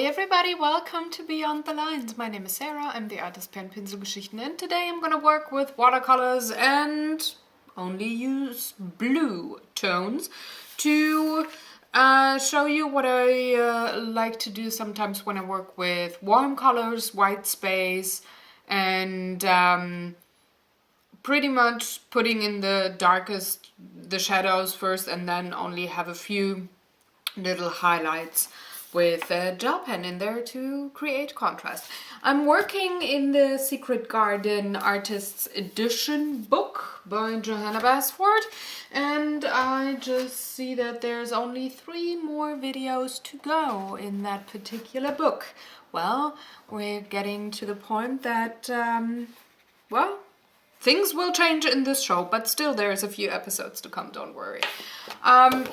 everybody, welcome to Beyond the Lines. My name is Sarah, I'm the artist behind Pinselgeschichten, and today I'm gonna work with watercolors and only use blue tones to show you what I like to do sometimes when I work with warm colors, white space, and pretty much putting in the darkest, the shadows first, and then only have a few little highlights with a gel pen in there to create contrast. I'm working in the Secret Garden Artists Edition book by Johanna Basford, and I just see that there's only 3 more videos to go in that particular book. Well, we're getting to the point that, well, things will change in this show, but still there's a few episodes to come, don't worry.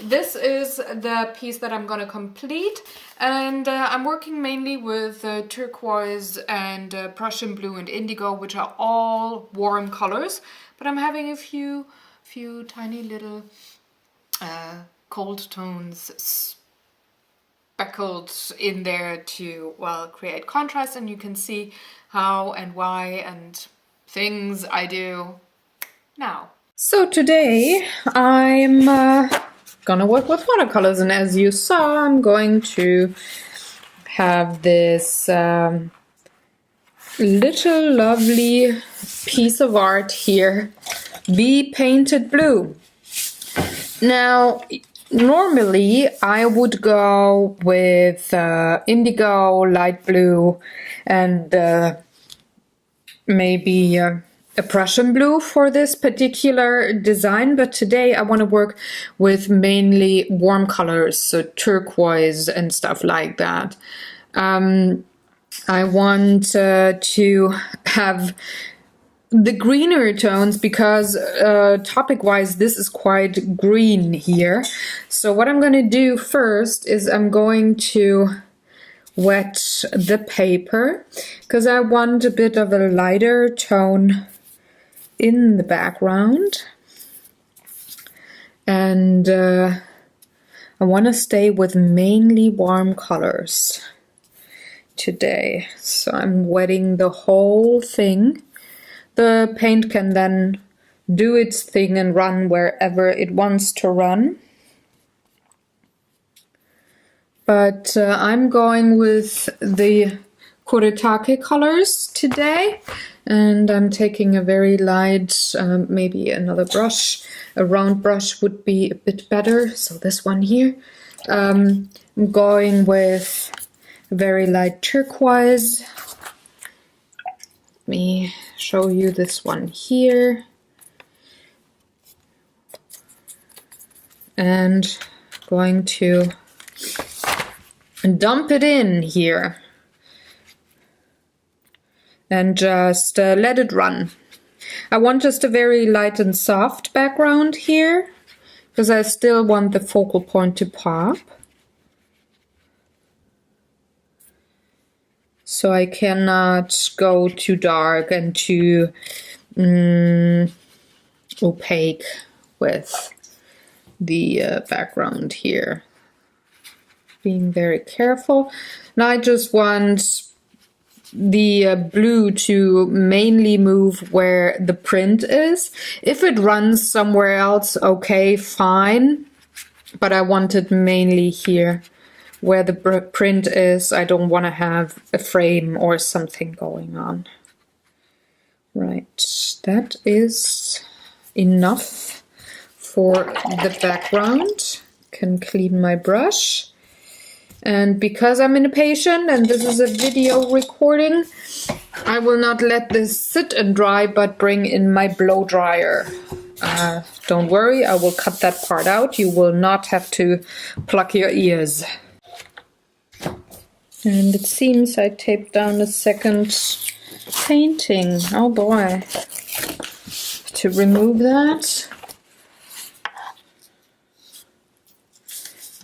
This is the piece that I'm gonna complete, and I'm working mainly with turquoise and Prussian blue and indigo, which are all warm colors, but I'm having a few tiny little cold tones speckled in there to, well, create contrast, and you can see how and why and things I do now. So today I'm gonna work with watercolors, and as you saw, I'm going to have this little lovely piece of art here be painted blue. Now, normally I would go with indigo, light blue, and maybe a Prussian blue for this particular design, but today I want to work with mainly warm colors, so turquoise and stuff like that. I want to have the greener tones because topic-wise this is quite green here. So what I'm going to do first is I'm going to wet the paper because I want a bit of a lighter tone in the background, and I want to stay with mainly warm colors today. So I'm wetting the whole thing. The paint can then do its thing and run wherever it wants to run. But I'm going with the Kuretake colors today, and I'm taking a very light, maybe another brush, a round brush would be a bit better, so this one here. I'm going with a very light turquoise. Let me show you this one here. And going to dump it in here and just let it run. I want just a very light and soft background here because I still want the focal point to pop. So I cannot go too dark and too opaque with the background here. Being very careful. Now I just want the blue to mainly move where the print is. If it runs somewhere else, okay, fine. But I want it mainly here where the print is. I don't want to have a frame or something going on. Right, that is enough for the background. Can clean my brush. And because I'm impatient and this is a video recording, I will not let this sit and dry, but bring in my blow dryer. Don't worry, I will cut that part out. You will not have to pluck your ears. And it seems I taped down a second painting. Oh boy. To remove that.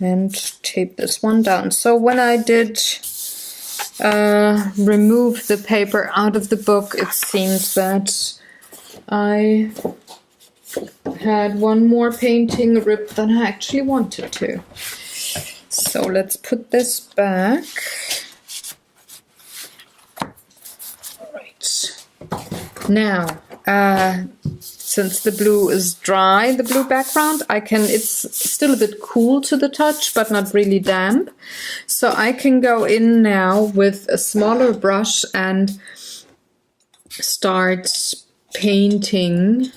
And tape this one down. So when I did remove the paper out of the book, it seems that I had one more painting ripped than I actually wanted to. So let's put this back. Now, since the blue is dry, the blue background, it's still a bit cool to the touch, but not really damp. So I can go in now with a smaller brush and start painting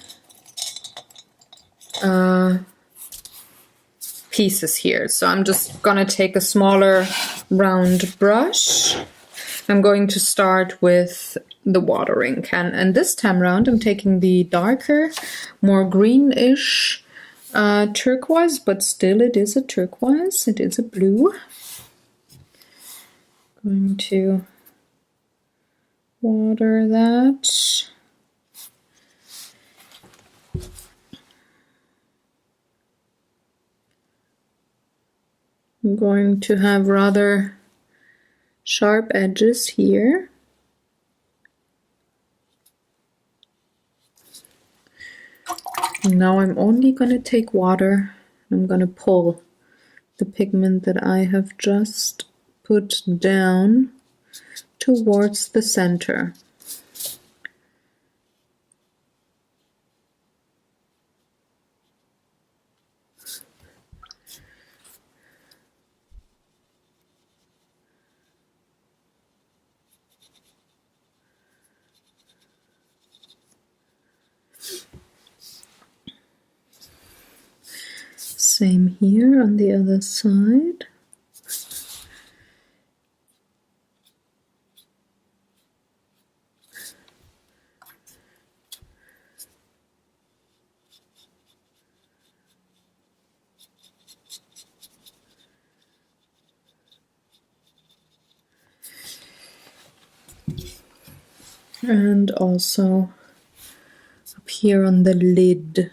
pieces here. So I'm just gonna take a smaller round brush. I'm going to start with the watering can, and this time around I'm taking the darker, more greenish turquoise, but still it is a turquoise, it is a blue. Going to water that. I'm going to have rather sharp edges here. Now I'm only going to take water. I'm going to pull the pigment that I have just put down towards the center. Same here on the other side. And also up here on the lid.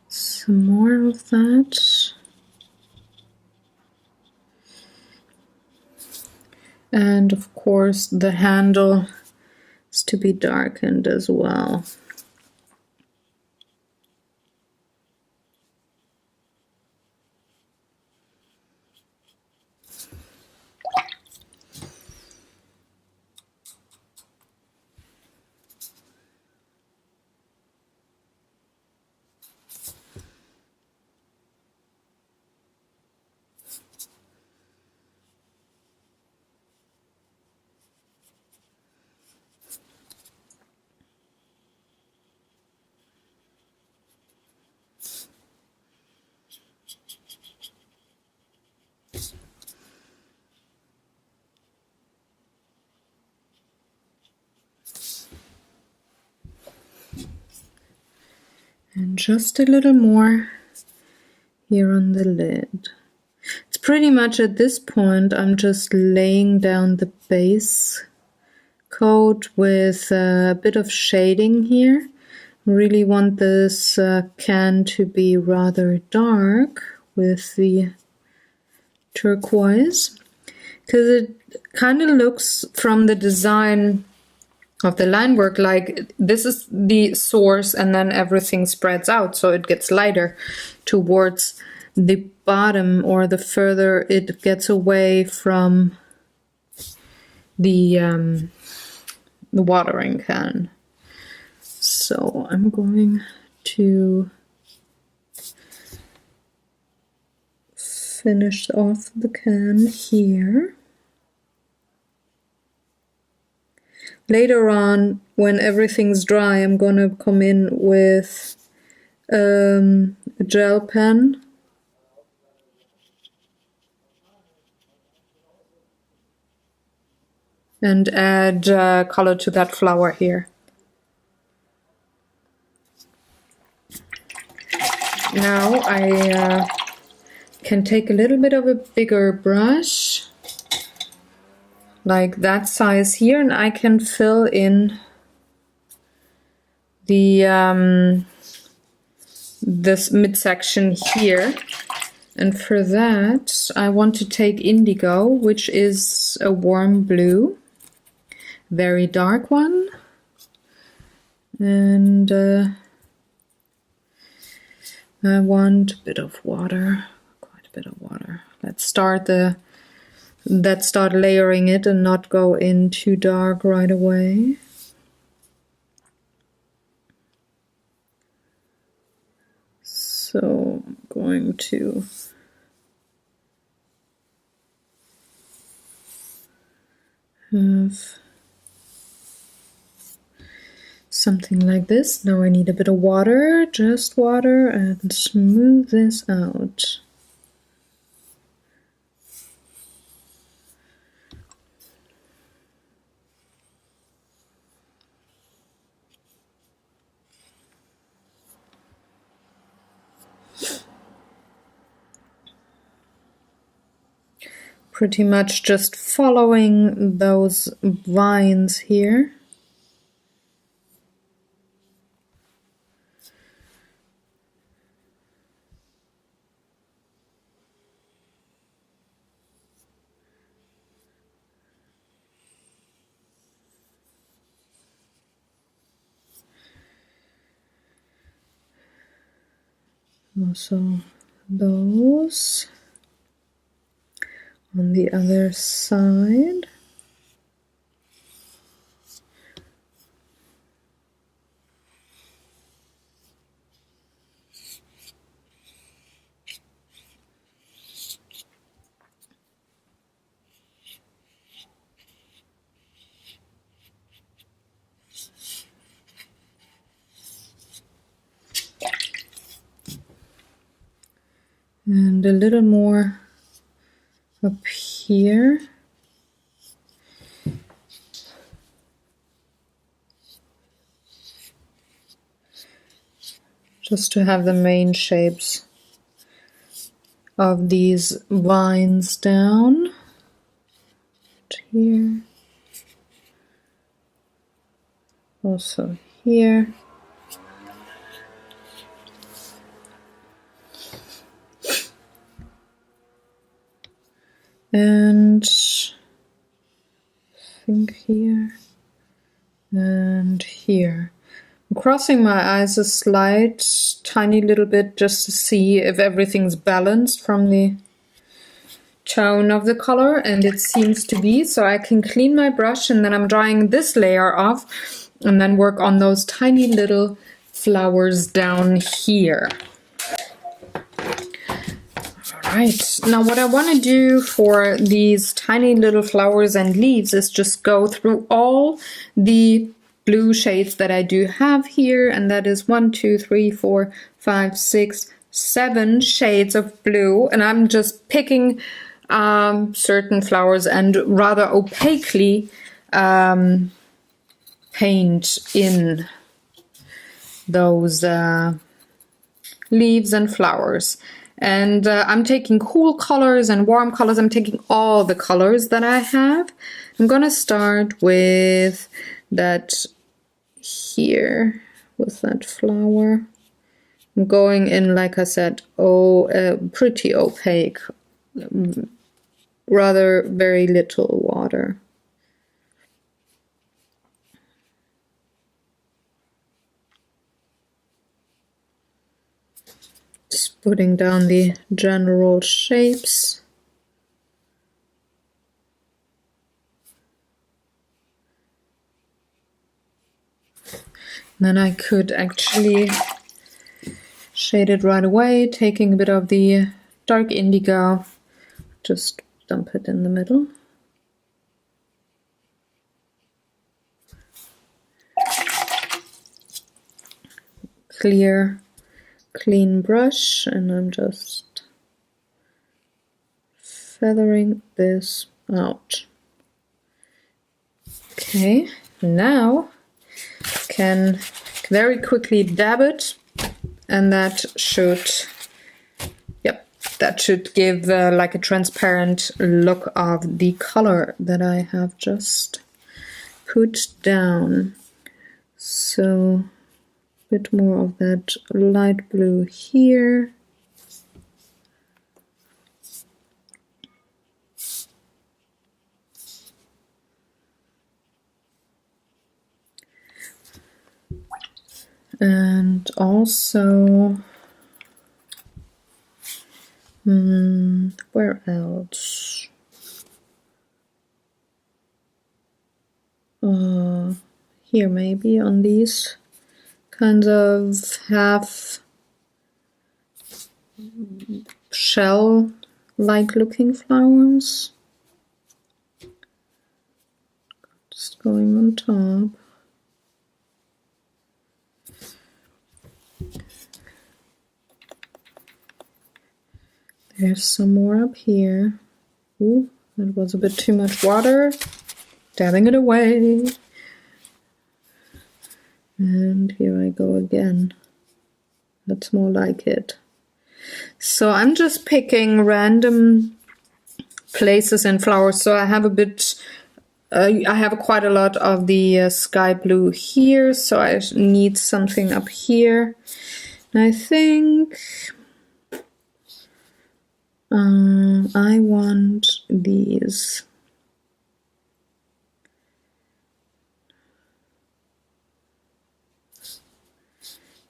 Some more of that. And of course the handle is to be darkened as well. And just a little more here on the lid. It's pretty much at this point I'm just laying down the base coat with a bit of shading here. I really want this can to be rather dark with the turquoise, because it kind of looks from the design of the line work like this is the source and then everything spreads out, so it gets lighter towards the bottom, or the further it gets away from the watering can. So I'm going to finish off the can here. Later on, when everything's dry, I'm gonna come in with a gel pen and add color to that flower here. Now I can take a little bit of a bigger brush like that size here, and I can fill in the this midsection here. And for that, I want to take indigo, which is a warm blue, very dark one. And I want a bit of water, quite a bit of water. Let's start layering it and not go in too dark right away. So I'm going to have something like this. Now I need a bit of water, just water, and smooth this out. Pretty much just following those vines here. Also those on the other side. And a little more up here. Just to have the main shapes of these vines down. Here. Also here. And I think here and here. I'm crossing my eyes a slight, tiny little bit just to see if everything's balanced from the tone of the color, and it seems to be. So I can clean my brush, and then I'm drying this layer off and then work on those tiny little flowers down here. Right, now what I want to do for these tiny little flowers and leaves is just go through all the blue shades that I do have here, and that is 1, 2, 3, 4, 5, 6, 7 shades of blue, and I'm just picking certain flowers and rather opaquely paint in those leaves and flowers. And I'm taking cool colors and warm colors. I'm taking all the colors that I have. I'm gonna start with that here, with that flower. I'm going in, like I said, pretty opaque, rather very little water. Just putting down the general shapes. Then I could actually shade it right away, taking a bit of the dark indigo, just dump it in the middle. Clean brush, and I'm just feathering this out. Okay, now can very quickly dab it, and that should, yep, that should give like a transparent look of the color that I have just put down. So a bit more of that light blue here. And also, where else? Here maybe on these kinds of half shell-like looking flowers. Just going on top. There's some more up here. Ooh, that was a bit too much water. Dabbing it away. And here I go again. That's more like it. So I'm just picking random places and flowers. So I have a bit, I have quite a lot of the sky blue here. So I need something up here. And I think I want these.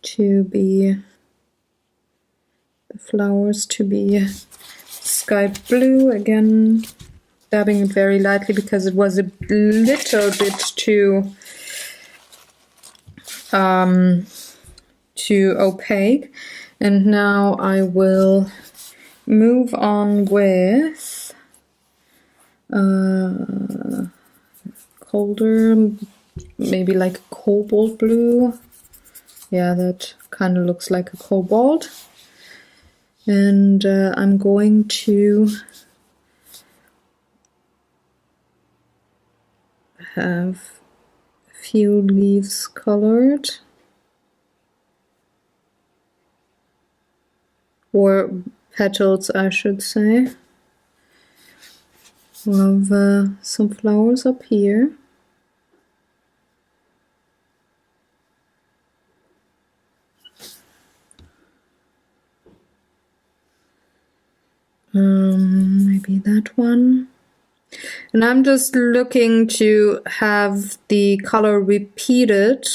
To be the flowers to be sky blue again, dabbing it very lightly because it was a little bit too opaque. And now I will move on with colder, maybe like a cobalt blue. Yeah, that kind of looks like a cobalt. And I'm going to have a few leaves colored. Or petals, I should say. Of some flowers up here. Maybe that one. And I'm just looking to have the color repeated,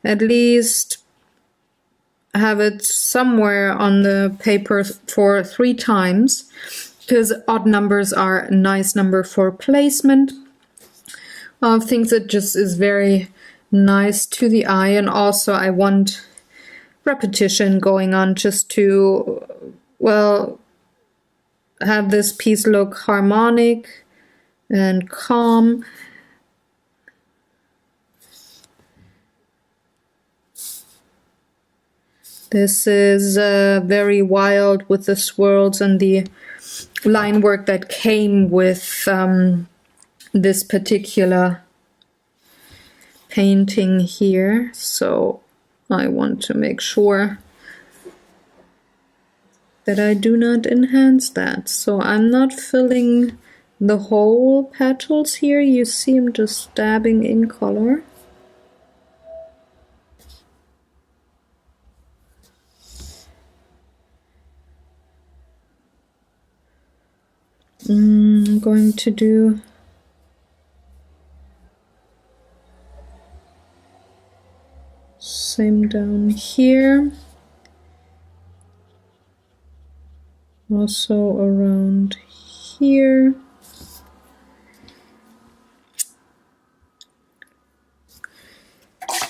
at least have it somewhere on the paper for 3 times, because odd numbers are a nice number for placement of things. That just is very nice to the eye. And also I want repetition going on just to, well, have this piece look harmonic and calm. This is very wild with the swirls and the line work that came with this particular painting here. So I want to make sure that I do not enhance that. So I'm not filling the whole petals here. You see I'm just dabbing in color. I'm going to do same down here. Also around here.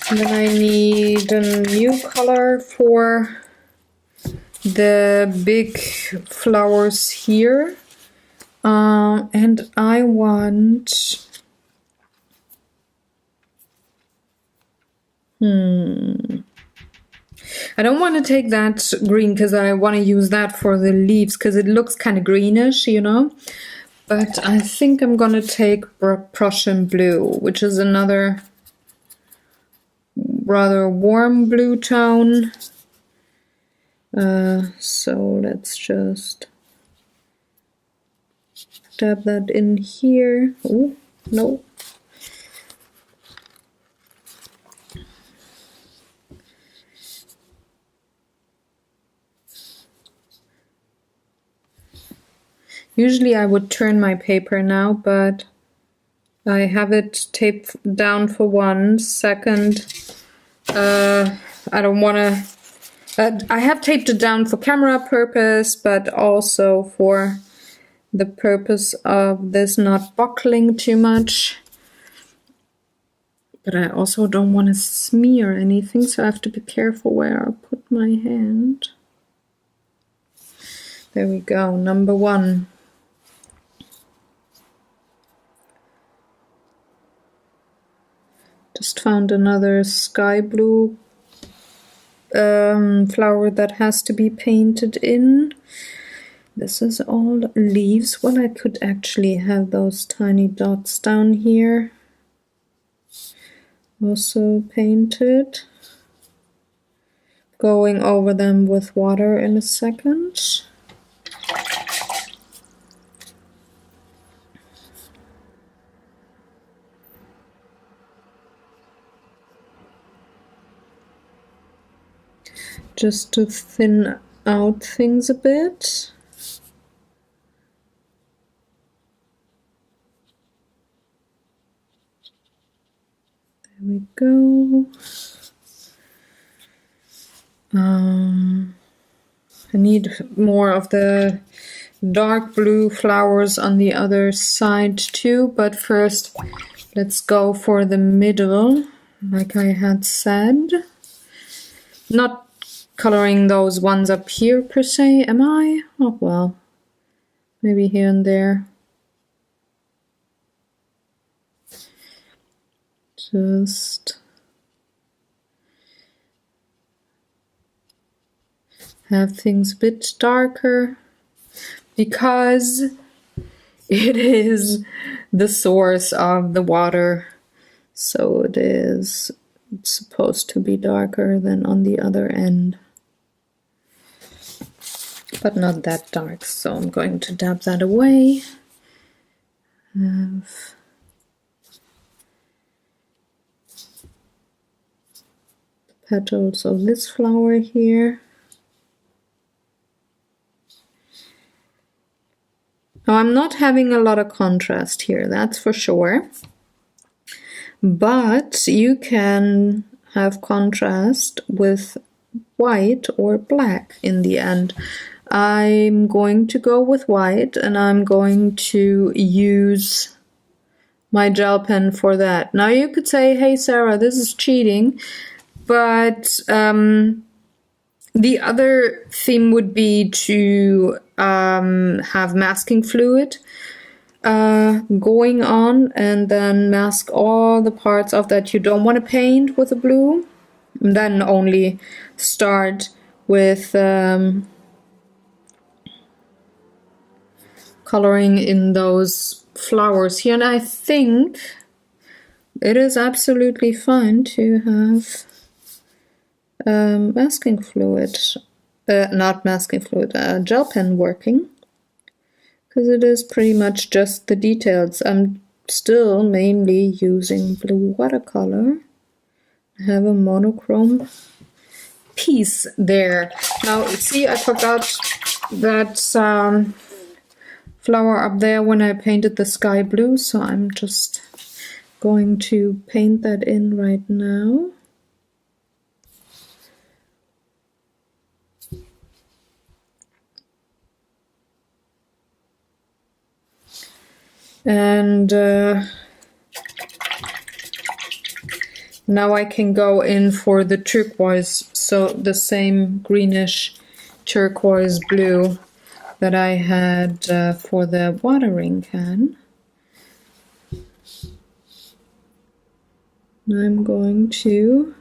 And then I need a new color for the big flowers here. And I want I don't want to take that green because I want to use that for the leaves because it looks kind of greenish, you know. But I think I'm going to take Prussian blue, which is another rather warm blue tone. So let's just dab that in here. Oh, no. Usually I would turn my paper now, but I have it taped down for 1 second. I don't want to... I have taped it down for camera purpose, but also for the purpose of this not buckling too much. But I also don't want to smear anything, so I have to be careful where I put my hand. There we go, number 1. Just found another sky blue flower that has to be painted in. This is all leaves. Well, I could actually have those tiny dots down here also painted. Going over them with water in a second. Just to thin out things a bit. There we go. I need more of the dark blue flowers on the other side too, but first let's go for the middle, like I had said. Not coloring those ones up here per se, am I? Oh well, maybe here and there. Just have things a bit darker because it is the source of the water, so it's supposed to be darker than on the other end. But not that dark, so I'm going to dab that away. Have the petals of this flower here. Now I'm not having a lot of contrast here, that's for sure. But you can have contrast with white or black in the end. I'm going to go with white, and I'm going to use my gel pen for that. Now you could say, hey Sarah, this is cheating, but the other theme would be to have masking fluid going on, and then mask all the parts of that you don't want to paint with a blue, and then only start with coloring in those flowers here. And I think it is absolutely fine to have masking fluid, not masking fluid, gel pen working, because it is pretty much just the details. I'm still mainly using blue watercolor. I have a monochrome piece there. Now see, I forgot that flower up there when I painted the sky blue, so I'm just going to paint that in right now. And now I can go in for the turquoise, so the same greenish turquoise blue that I had for the watering can. I'm going to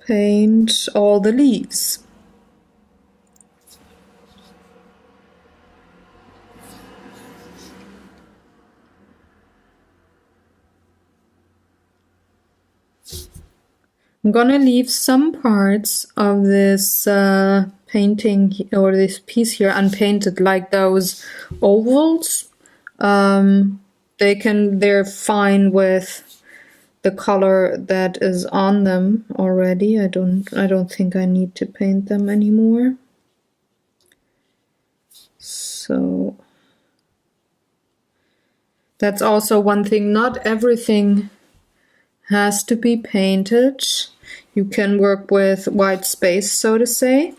paint all the leaves. I'm gonna leave some parts of this painting or this piece here unpainted, like those ovals, they're fine with the color that is on them already. I don't think I need to paint them anymore. So that's also one thing. Not everything has to be painted. You can work with white space, so to say.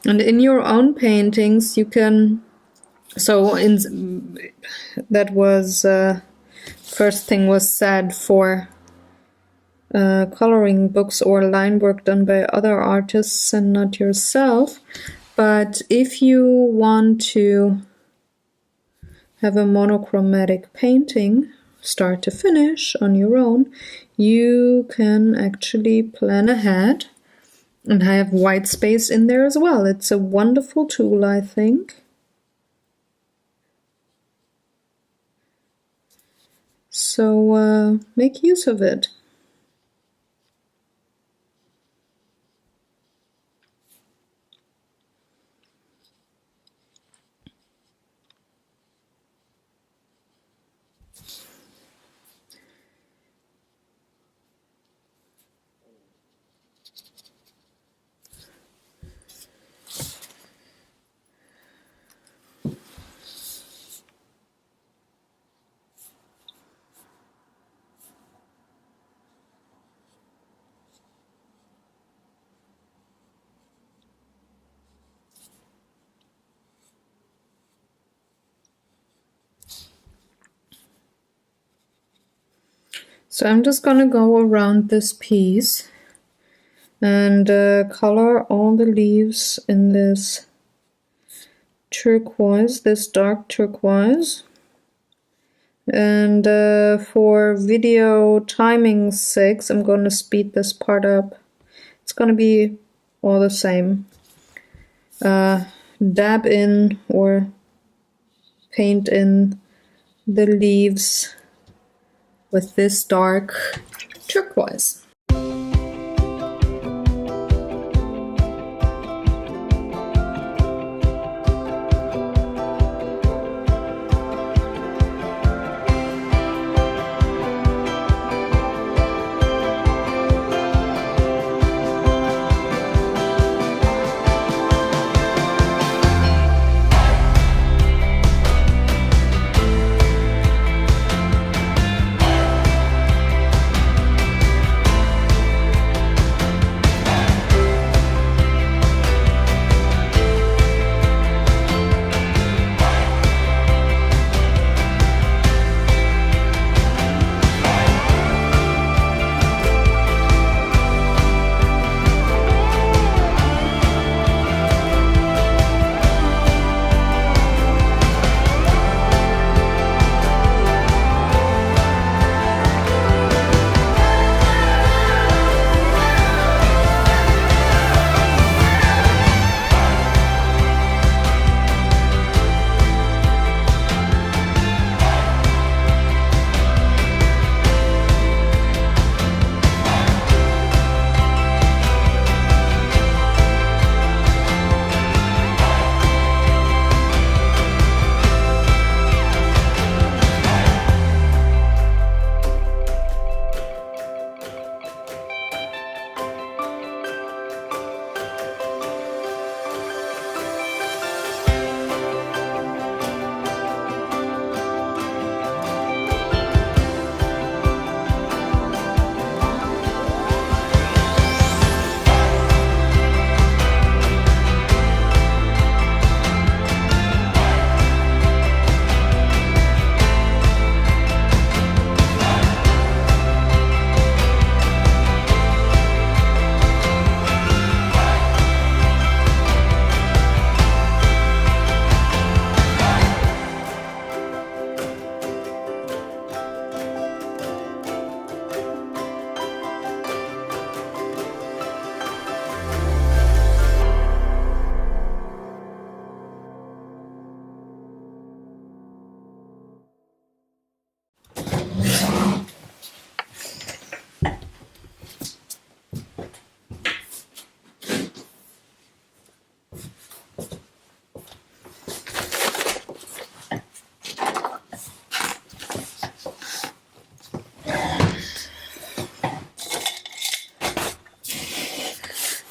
And in your own paintings, you can, that was, first thing was said for coloring books or line work done by other artists and not yourself. But if you want to have a monochromatic painting, start to finish on your own, you can actually plan ahead and have white space in there as well. It's a wonderful tool, I think. So make use of it. So I'm just going to go around this piece and color all the leaves in this turquoise, this dark turquoise. And for video timing's sake, I'm going to speed this part up. It's going to be all the same. Dab in or paint in the leaves with this dark turquoise.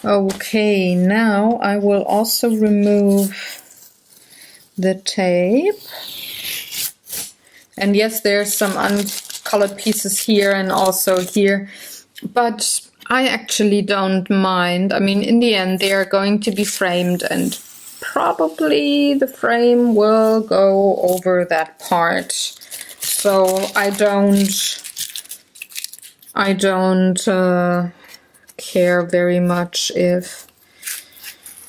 Okay, now I will also remove the tape. And yes, there's some uncolored pieces here and also here, but I actually don't mind. I mean, in the end, they are going to be framed, and probably the frame will go over that part. So I don't care very much if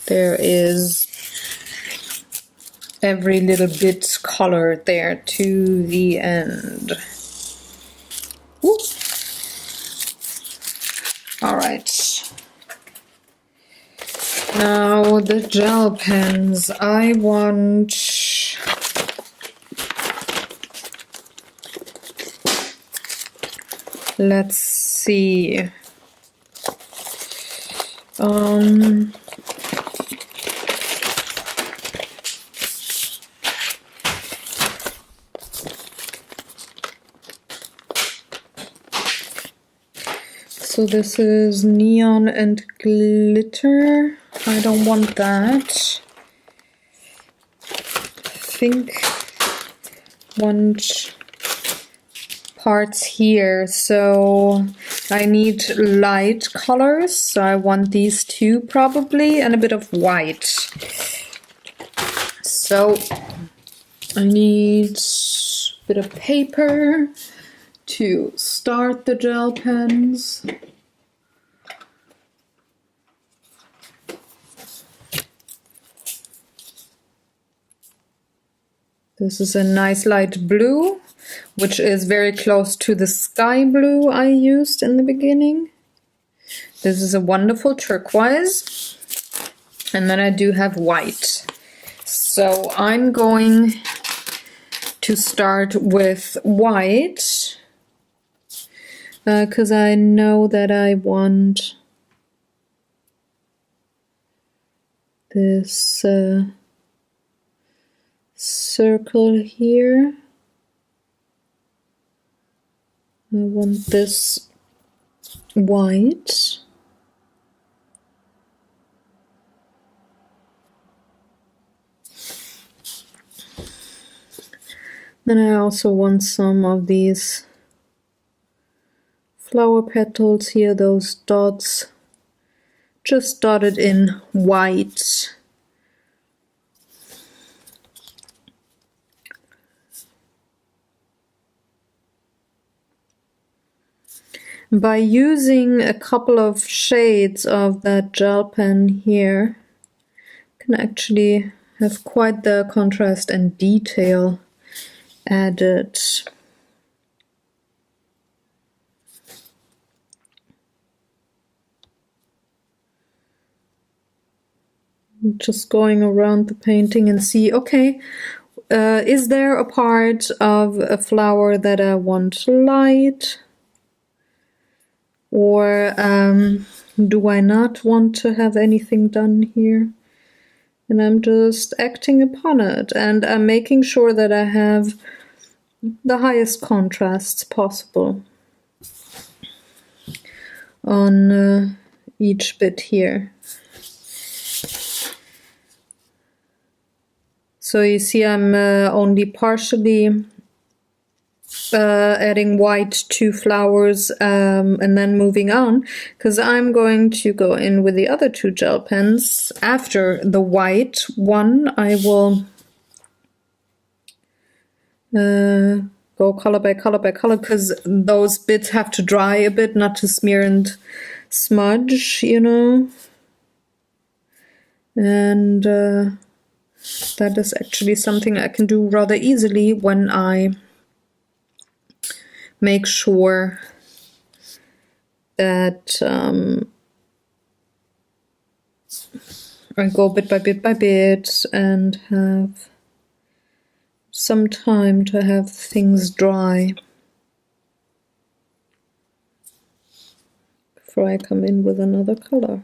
there is every little bit colored there to the end. Whoop. All right. Now the gel pens. I want let's see. So this is neon and glitter. I don't want that. I think want parts here. So I need light colors. So I want these two probably, and a bit of white. So I need a bit of paper to start the gel pens. This is a nice light blue, which is very close to the sky blue I used in the beginning. This is a wonderful turquoise. And then I do have white. So I'm going to start with white, because I know that I want this circle here. I want this white. Then I also want some of these flower petals here, those dots, just dotted in white. By using a couple of shades of that gel pen here, you can actually have quite the contrast and detail added. Just going around the painting and see, okay, is there a part of a flower that I want light? Or do I not want to have anything done here? And I'm just acting upon it, and I'm making sure that I have the highest contrasts possible on each bit here. So you see I'm only partially adding white to flowers and then moving on, because I'm going to go in with the other two gel pens. After the white one, I will go color by color by color, because those bits have to dry a bit, not to smear and smudge, you know. And that is actually something I can do rather easily when I make sure that I go bit by bit by bit and have some time to have things dry before I come in with another color.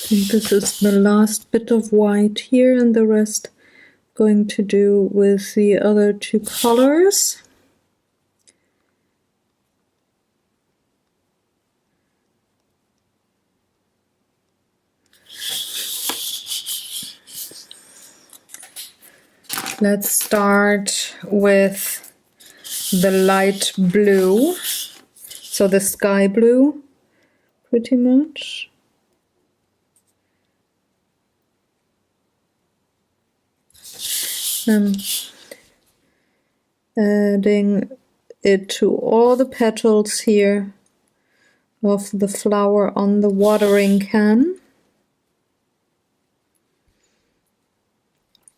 think this is the last bit of white here, and the rest going to do with the other two colors. Let's start with the light blue, so the sky blue, pretty much. I'm adding it to all the petals here of the flower on the watering can.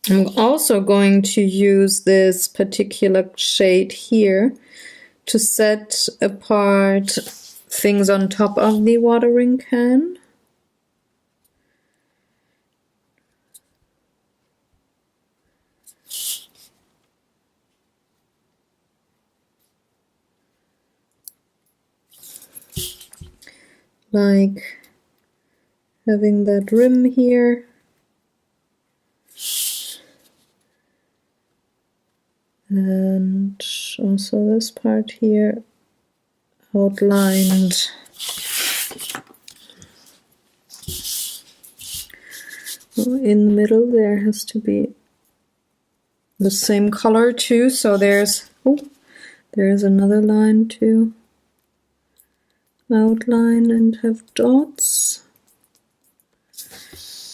I'm also going to use this particular shade here to set apart things on top of the watering can. Like having that rim here. And also this part here outlined. In the middle there has to be the same color too, so there's another line to outline and have dots.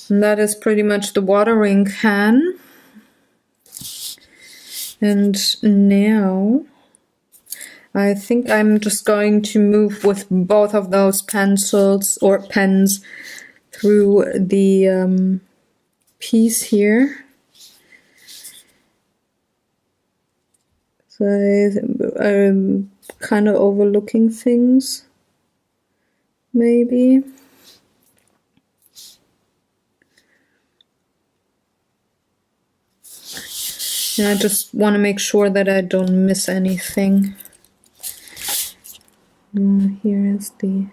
And that is pretty much the watering can. And now I think I'm just going to move with both of those pencils or pens through the piece here. So I'm kind of overlooking things, maybe. And I just want to make sure that I don't miss anything. Here is the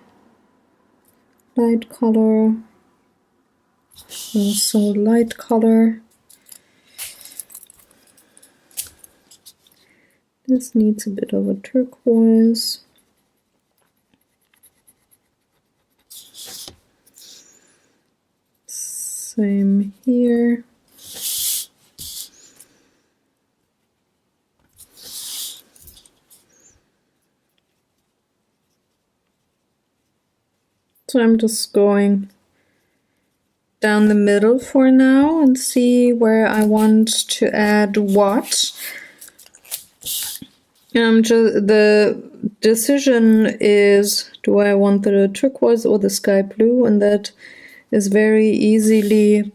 light color, also light color. This needs a bit of a turquoise. Same here. So I'm just going down the middle for now and see where I want to add what. The decision is, do I want the turquoise or the sky blue? And that is very easily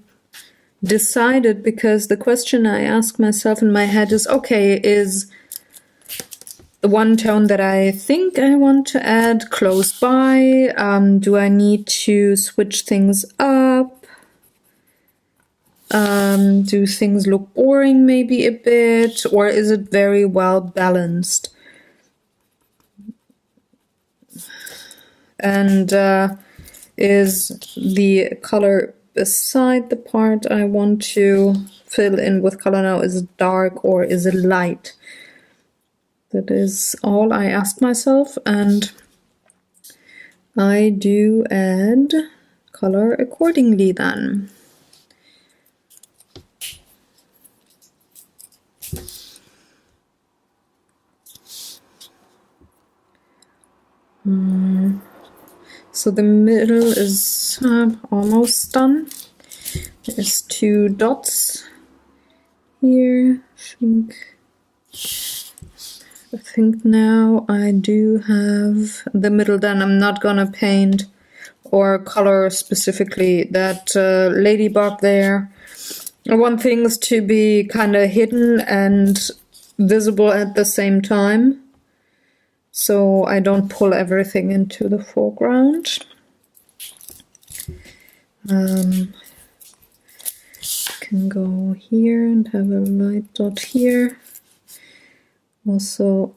decided, because the question I ask myself in my head is, okay, is the one tone that I think I want to add close by? Do I need to switch things up? Do things look boring maybe a bit, or is it very well balanced? And is the color beside the part I want to fill in with color now, is it dark or is it light? That is all I ask myself, and I do add color accordingly then. So the middle is almost done. There's two dots here. I think now I do have the middle done. I'm not gonna paint or color specifically that ladybug there. I want things to be kind of hidden and visible at the same time, so I don't pull everything into the foreground. Can go here and have a light dot here. Also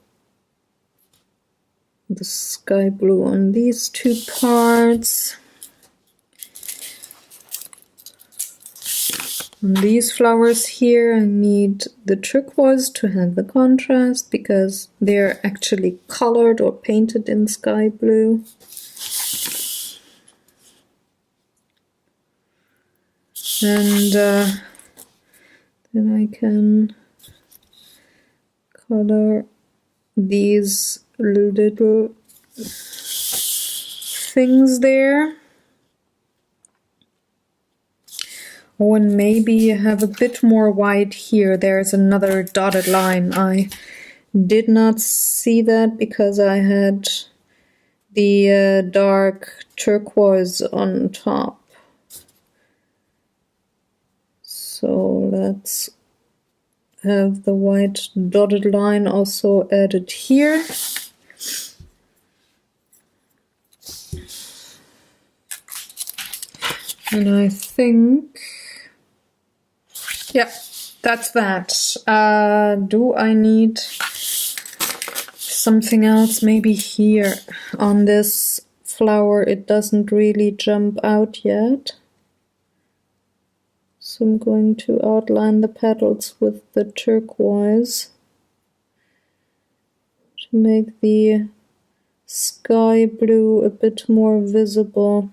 the sky blue on these two parts. On these flowers here, I need the turquoise to have the contrast because they're actually colored or painted in sky blue. And then I can color these little things there. Oh, and maybe have a bit more white here. There's another dotted line. I did not see that because I had the dark turquoise on top. So let's have the white dotted line also added here. And I think, yeah, that's that. Do I need something else? Maybe here on this flower it doesn't really jump out yet. So I'm going to outline the petals with the turquoise to make the sky blue a bit more visible.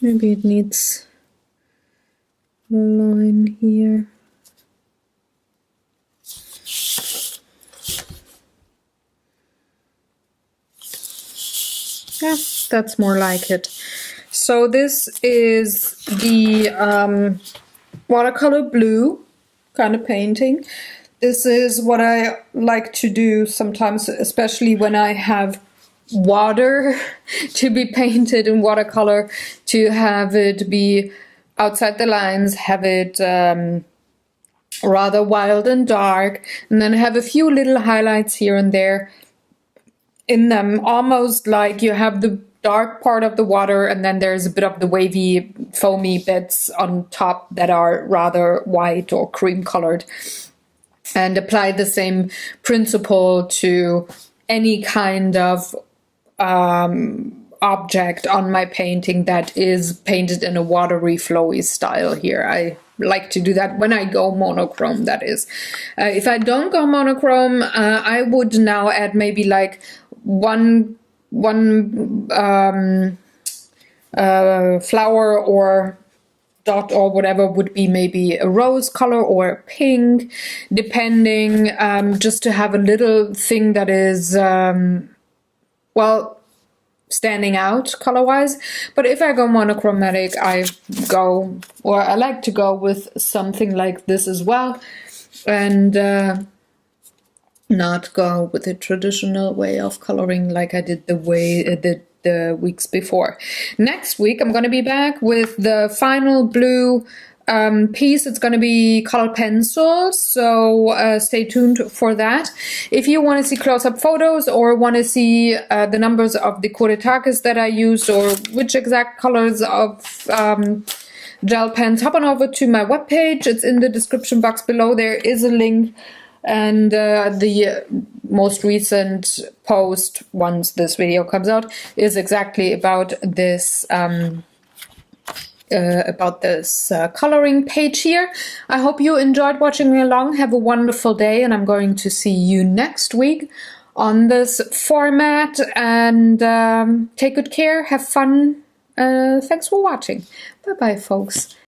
Maybe it needs a line here. Yeah, that's more like it. So this is the watercolor blue kind of painting. This is what I like to do sometimes, especially when I have water to be painted in watercolor, to have it be outside the lines, have it rather wild and dark, and then have a few little highlights here and there in them, almost like you have the dark part of the water and then there's a bit of the wavy foamy bits on top that are rather white or cream colored, and apply the same principle to any kind of object on my painting that is painted in a watery flowy style here. I like to do that when I go monochrome, that is. If I don't go monochrome, I would now add maybe like one flower or dot or whatever would be maybe a rose color or a pink, depending, just to have a little thing that is well, standing out color-wise. But if I go monochromatic, I like to go with something like this as well, and not go with the traditional way of coloring like I did the weeks before. Next week I'm going to be back with the final blue piece. It's going to be colored pencils, so stay tuned for that. If you want to see close-up photos or want to see the numbers of the Kurettakis that I used or which exact colors of gel pens, hop on over to my webpage. It's in the description box below. There is a link, and the most recent post, once this video comes out, is exactly about this coloring page here. I hope you enjoyed watching me along. Have a wonderful day, and I'm going to see you next week on this format, and take good care, have fun. Thanks for watching. Bye bye, folks.